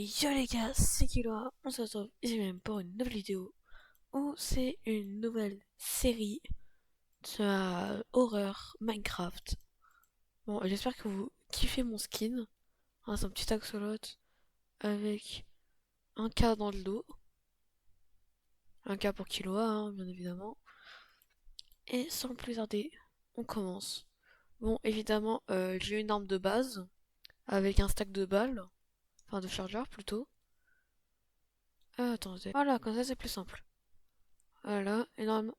Yo les gars, c'est Killua, on se retrouve ici même pour une nouvelle vidéo où c'est une nouvelle série de horreur Minecraft. Bon, j'espère que vous kiffez mon skin. Hein, c'est un petit axolot avec un K dans le dos. Un K pour Killua, hein, bien évidemment. Et sans plus tarder, on commence. Bon, évidemment, j'ai une arme de base avec un stack de balles, enfin de chargeurs plutôt. Attendez, voilà, comme ça c'est plus simple. Voilà, et normalement...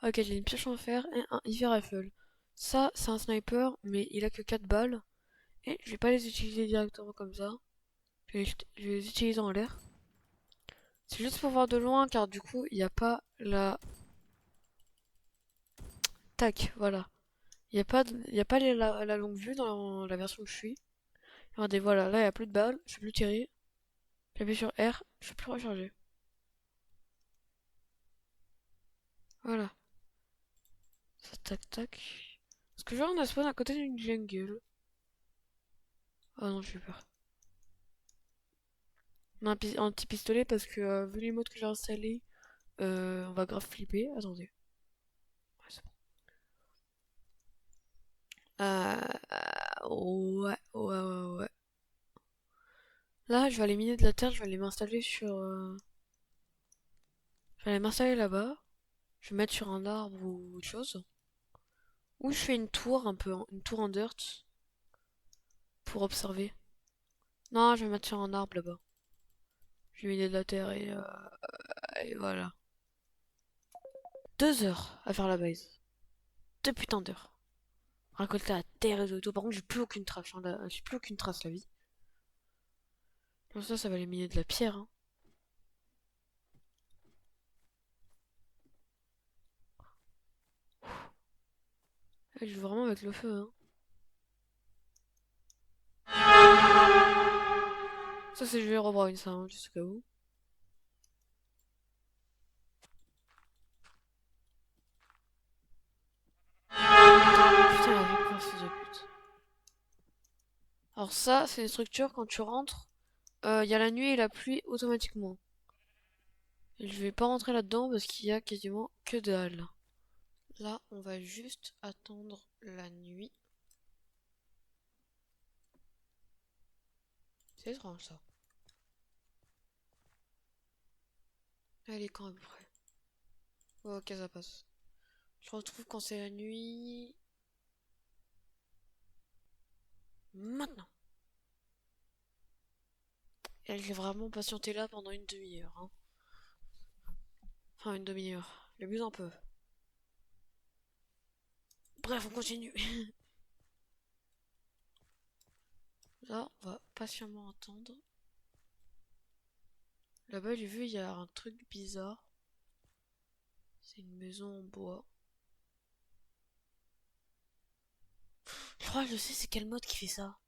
Ok, j'ai une pioche en fer et un heavy rifle. Ça, c'est un sniper, mais il a que 4 balles. Et je vais pas les utiliser directement comme ça. Je vais les utiliser en l'air. C'est juste pour voir de loin, car du coup, il n'y a pas la... Tac, voilà. Il y a pas la longue vue dans la version que je suis. Regardez, voilà, là, il n'y a plus de balles. Je peux plus tirer. J'appuie sur R, je peux plus recharger. Voilà. Ça, tac, tac. Est-ce que genre on a spawn à côté d'une jungle? Ah non, j'ai peur. On a un petit pistolet parce que vu les modes que j'ai installés, on va grave flipper. Attendez. Ouais, c'est bon. Ouais, ouais, ouais, ouais. Là, je vais aller miner de la terre, je vais aller m'installer sur... Je vais aller m'installer là-bas. Je vais me mettre sur un arbre ou autre chose. Ou je fais une tour un peu, une tour en dirt pour observer. Non, je vais me mettre sur un arbre là-bas. Je vais miner de la terre et voilà. 2 heures à faire la base. 2 putains d'heures. Récolter la terre et tout. Par contre, j'ai plus aucune trace. Hein, j'ai plus aucune trace la vie. Pour ça va aller miner de la pierre. Hein. Je joue vraiment avec le feu. Hein. Ça, c'est je vais revoir une ça, hein, juste au cas où. Putain, la vie pour fils de pute. Alors ça, c'est une structure, quand tu rentres, il y a la nuit et la pluie automatiquement. Et je vais pas rentrer là-dedans parce qu'il y a quasiment que dalle. Là, on va juste attendre la nuit. C'est étrange ça. Elle est quand à peu près? Ok, ça passe. Je retrouve quand c'est la nuit. Maintenant. Et j'ai vraiment patienté là pendant une demi-heure. Hein. Enfin, une demi-heure. J'abuse un peu. Bref, on continue. Là, on va patiemment attendre. Là-bas, j'ai vu, il y a un truc bizarre. C'est une maison en bois. Je crois que je sais c'est quel mode qui fait ça.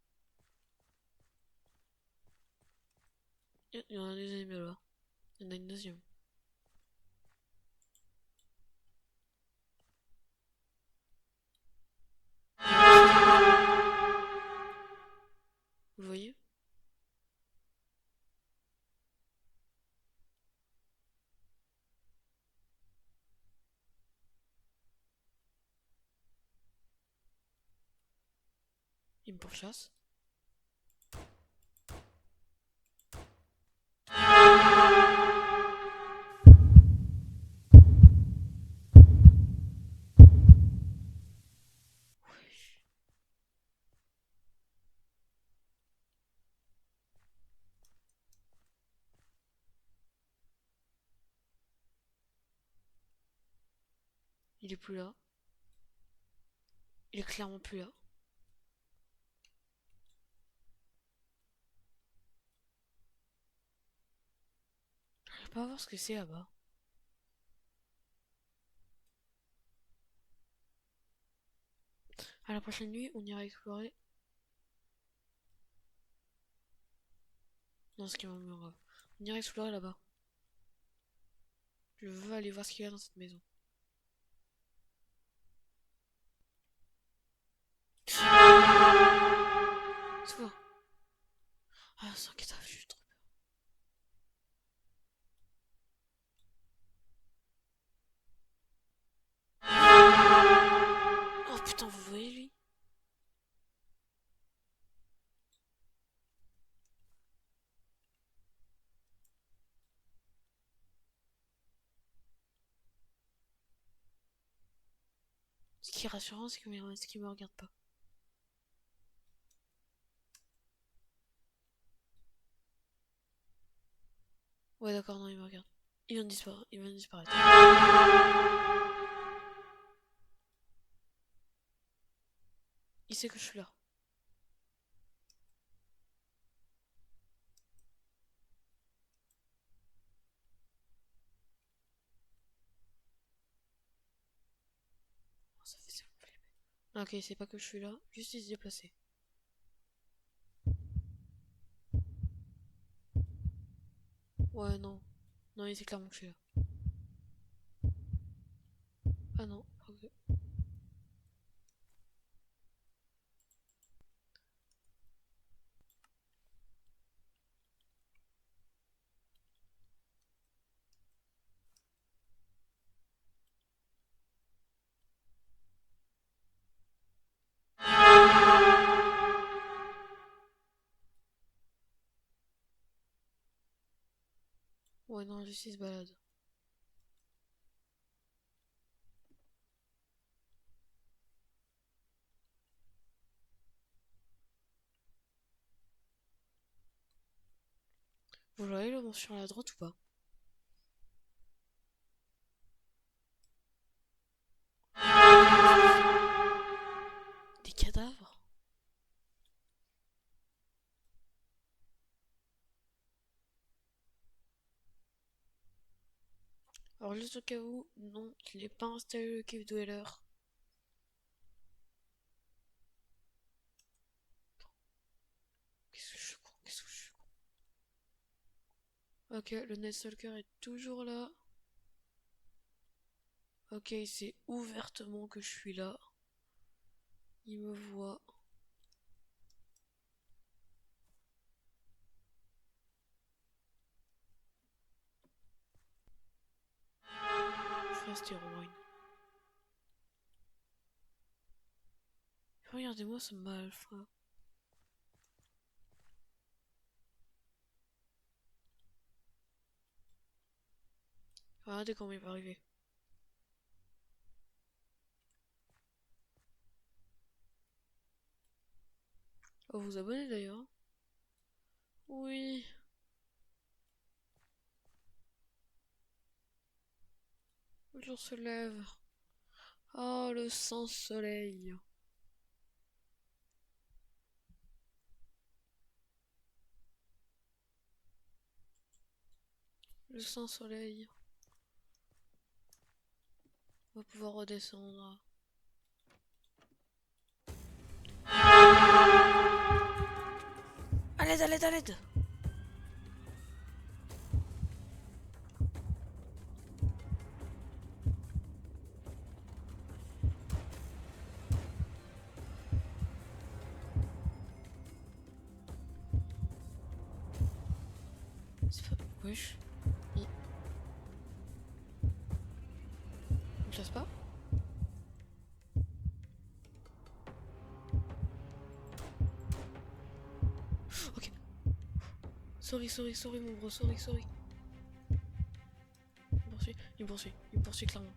Il y en a un deuxième là. Il y en a une deuxième. Vous voyez? Il me pourchasse. Il est plus là. Il est clairement plus là. Je vais pas voir ce que c'est là-bas. À la prochaine nuit, on ira explorer. Non, ce qui m'emmerde. On ira explorer là-bas. Je veux aller voir ce qu'il y a dans cette maison. C'est quoi? Ah, 5 étages, je suis trop. Oh putain, vous voyez lui? Ce qui est rassurant, c'est qu'il me regarde pas. Ouais, d'accord, non, il me regarde. Il vient de disparaître. Il vient de disparaître. Il sait que je suis là. Oh, ça fait flipper. Ah, ok, il sait pas que je suis là. Juste il se déplacer. Ouais, non. Non, il sait clairement que je suis là. Ah non, ok. Ouais, non, juste il se balade. Vous voyez le monstre à la droite ou pas? Des cadavres? Alors, juste au cas où, non, je l'ai pas installé le Cave Dweller. Qu'est-ce que je suis con, qu'est-ce que je suis con. Ok, le Netstalker est toujours là. Ok, il sait ouvertement que je suis là. Il me voit. Je suis resté Rewind. Regardez-moi ce malfrat. Regardez comment il va arriver. Oh, vous abonnez d'ailleurs? Oui. Le jour se lève. Oh, le sans soleil. Le sans soleil. On va pouvoir redescendre. À l'aide, à l'aide, à l'aide! C'est pas... Wesh. Il me chasse pas? Ok. Sorry, sorry, sorry, mon bro. Sorry, sorry. Il me poursuit. Il me poursuit. Il me poursuit clairement.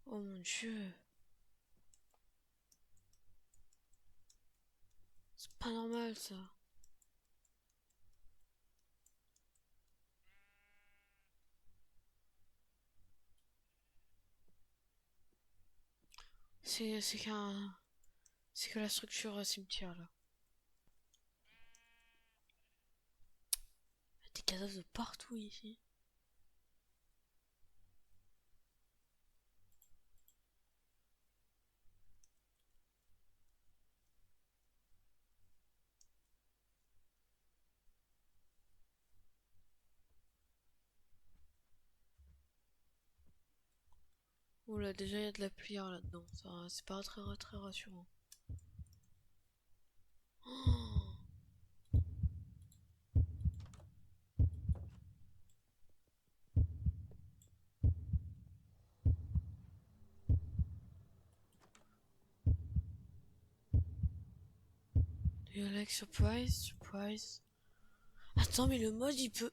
Oh mon dieu. C'est pas normal ça. C'est qu'un... C'est que la structure cimetière là. Il y a des cadavres de partout ici. Oula, déjà il y a de la pluie hein, là-dedans. Ça, c'est pas très rassurant. Do you like surprise? Surprise. Attends, mais le mode il peut.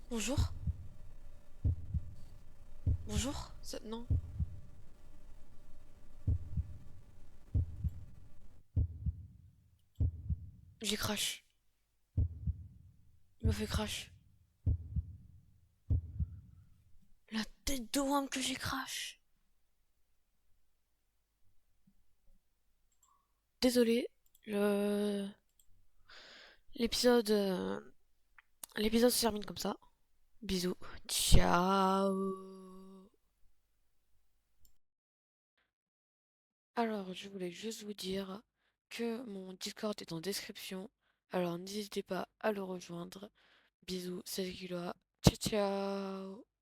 Bonjour? Bonjour? Non. J'ai crash. Il m'a fait crash. La tête de Wam que j'ai crash. Désolé. Le... L'épisode... L'épisode se termine comme ça. Bisous. Ciao. Alors, je voulais juste vous dire que mon Discord est en description. Alors, n'hésitez pas à le rejoindre. Bisous, c'est Kilo. Ciao, ciao.